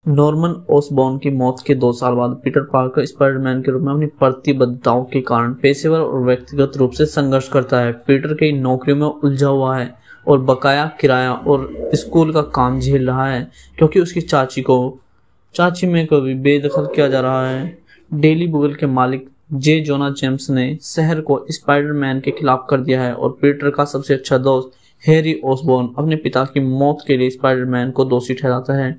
Norman Osborne की मौत के 2 साल बाद पीटर पार्कर स्पाइडरमैन के रूप में अपनी प्रतिबद्धताओं के कारण पेशेवर और व्यक्तिगत रूप से संघर्ष करता है। पीटर कई नौकरियों में उलझा हुआ है और बकाया किराया और स्कूल का काम झेल रहा है क्योंकि उसकी चाची में कभी बेदखल किया जा रहा है। डेली बुगल के मालिक जे जोना जेम्स ने शहर को स्पाइडरमैन के खिलाफ कर दिया है और पीटर का सबसे अच्छा दोस्त हैरी ओसबॉर्न अपने पिता की मौत के लिए स्पाइडरमैन को दोषी ठहराता है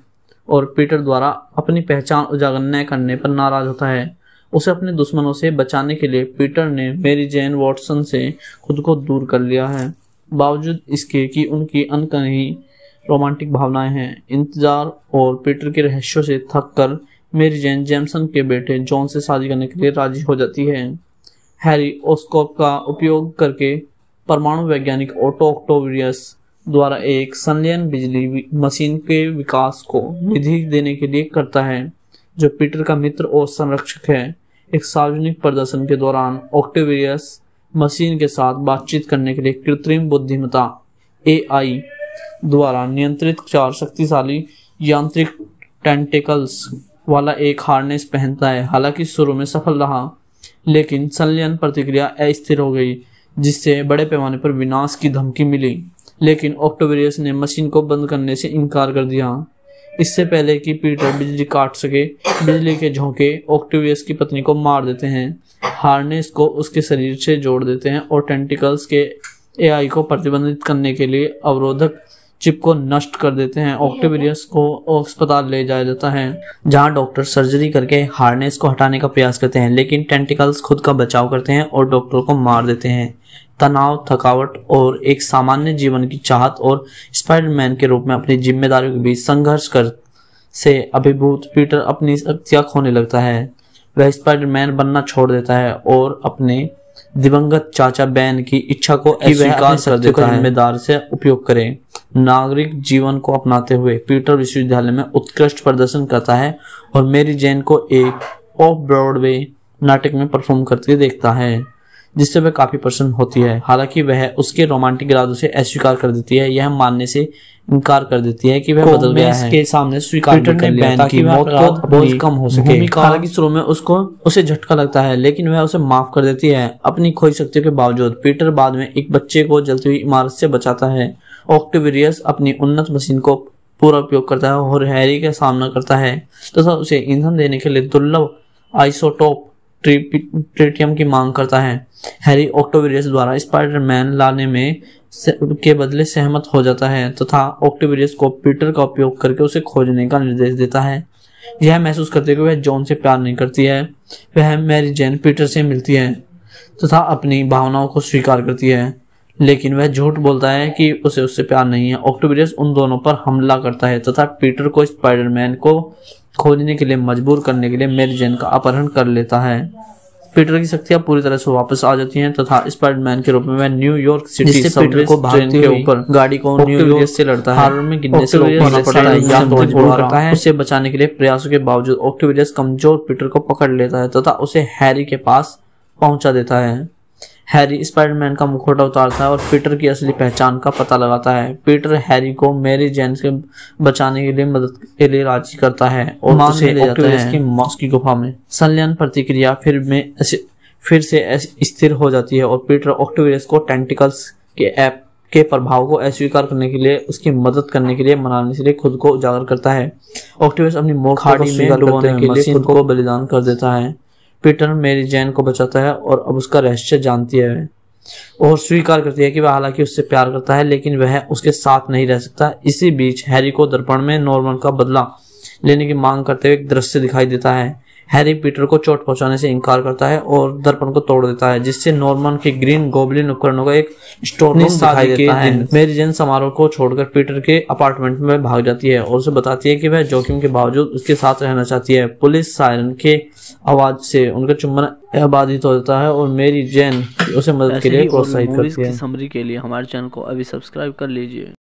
और पीटर द्वारा अपनी पहचान उजागर न करने पर नाराज होता है। उसे अपने दुश्मनों से बचाने के लिए पीटर ने मैरी जेन वॉटसन से खुद को दूर कर लिया है। बावजूद इसके कि उनकी अनकही रोमांटिक भावनाएं हैं, इंतजार और पीटर के रहस्यों से थक कर मैरी जेन जेम्सन के बेटे जॉन से शादी करने के लिए राजी हो जाती है। हैरी ओस्कोप का उपयोग करके परमाणु वैज्ञानिक ओटो ऑक्टेवियस द्वारा एक संलयन बिजली मशीन के विकास को निधि देने के लिए करता है, जो पीटर का मित्र और संरक्षक है। एक सार्वजनिक प्रदर्शन के दौरान ऑक्टेवियस मशीन के साथ बातचीत करने के लिए कृत्रिम बुद्धिमत्ता AI द्वारा नियंत्रित 4 शक्तिशाली यांत्रिक टेंटिकल्स वाला एक हार्नेस पहनता है। हालांकि शुरू में सफल रहा, लेकिन संलयन प्रतिक्रिया अस्थिर हो गई, जिससे बड़े पैमाने पर विनाश की धमकी मिली। लेकिन ऑक्टेवियस ने मशीन को बंद करने से इनकार कर दिया। इससे पहले कि पीटर बिजली काट सके, बिजली के झोंके ऑक्टेवियस की पत्नी को मार देते हैं, हार्नेस को उसके शरीर से जोड़ देते हैं और टेंटिकल्स के AI को प्रतिबंधित करने के लिए अवरोधक चिप को नष्ट कर देते हैं। ऑक्टेवियस को अस्पताल ले जाया जाता है, जहां डॉक्टर सर्जरी करके हार्नेस को हटाने का प्रयास करते हैं, लेकिन टेंटिकल्स खुद का बचाव करते हैं और डॉक्टर को मार देते हैं। तनाव, थकावट और एक सामान्य जीवन की चाहत और स्पाइडरमैन के रूप में अपनी जिम्मेदारियों के बीच संघर्ष कर से अभिभूत पीटर अपनी शक्तियां खोने लगता है। वह स्पाइडरमैन बनना छोड़ देता है और अपने दिवंगत चाचा बेन की इच्छा को अस्वीकार कर देता है। जिम्मेदार से उपयोग करें। नागरिक जीवन को अपनाते हुए पीटर विश्वविद्यालय में उत्कृष्ट प्रदर्शन करता है और मैरी जेन को एक ऑफ ब्रॉडवे नाटक में परफॉर्म करते देखता है, जिससे वह काफी प्रसन्न होती है। हालांकि वह उसके रोमांटिक इरादों से अस्वीकार कर देती है, यह मानने से इनकार कर देती है कि वह बदल गया है। के सामने स्वीकार कर लिया ताकि मौत को बहुत कम हो सके। हालांकि शुरू में उसे झटका लगता है, लेकिन वह उसे माफ कर देती है। अपनी खोई शक्तियों के बावजूद पीटर बाद में एक बच्चे को जलती हुई इमारत से बचाता है। ऑक्टेवियस अपनी उन्नत मशीन को पूरा उपयोग करता है और हैरी का सामना करता है तथा उसे ईंधन देने के लिए दुर्लभ आइसोटोप ट्रिटियम की मांग करता है। हैरी ऑक्टेवियस द्वारा स्पाइडरमैन लाने में के बदले सहमत हो जाता है तथा ऑक्टेवियस को पीटर का उपयोग करके उसे खोजने का निर्देश देता है। यह महसूस करते हुए वह जॉन से प्यार नहीं करती है। वह मैरी जेन पीटर से मिलती है तथा अपनी भावनाओं को स्वीकार करती है, लेकिन वह झूठ बोलता है कि उसे उससे प्यार नहीं है। ऑक्टेवियस उन दोनों पर हमला करता है तथा पीटर को स्पाइडरमैन को खोजने के लिए मजबूर करने के लिए मैरी जेन का अपहरण कर लेता है। पीटर की शक्तियां पूरी तरह से वापस आ जाती हैं तथा स्पाइडरमैन के रूप में वह न्यूयॉर्क सिटी पीटर को भागते हुए ऊपर गाड़ी को न्यूयॉर्क से लड़ता है। हार में गिरने से रोकना पड़ता है या तोड़ करता है। उसे बचाने के लिए प्रयासों के बावजूद ऑक्टेवियस कमजोर पीटर को पकड़ लेता है तथा उसे हैरी के पास पहुंचा देता है। हैरी स्पाइडरमैन का मुखौटा उतारता है और पीटर की असली पहचान का पता लगाता है। पीटर हैरी को मैरी जेन से बचाने के लिए मदद के लिए राजी करता है और उसे ले जाता है इसकी मौत की गुफा में। संलयन प्रतिक्रिया फिर से स्थिर हो जाती है और पीटर ऑक्टेवियस को टेंटिकल्स के प्रभाव को अस्वीकार करने के लिए उसकी मदद करने के लिए मनाने के लिए खुद को उजागर करता है। ऑक्टेवियस अपनी मौत खाड़ी में डुबोने के लिए खुद को बलिदान कर देता है। पीटर मैरी जेन को बचाता है और अब उसका रहस्य जानती है और स्वीकार करती है कि वह हालांकि उससे प्यार करता है, लेकिन वह उसके साथ नहीं रह सकता। इसी बीच हैरी को दर्पण में नॉर्मन का बदला लेने की मांग करते हुए एक दृश्य दिखाई देता है। हैरी पीटर को चोट पहुंचाने से इनकार करता है और दर्पण को तोड़ देता है, जिससे नॉर्मन के ग्रीन गोब्लिन उपकरणों का एक स्टोर रूम दिखाई देता है। मैरी जेन समारोह को छोड़कर पीटर के अपार्टमेंट में भाग जाती है और उसे बताती है कि वह जोखिम के बावजूद उसके साथ रहना चाहती है। पुलिस सायरन के आवाज से उनका चुंबन बाधित हो जाता है और मैरी जेन उसे मदद के लिए प्रोत्साहित करती है। समरी के लिए हमारे चैनल को अभी सब्सक्राइब कर लीजिए।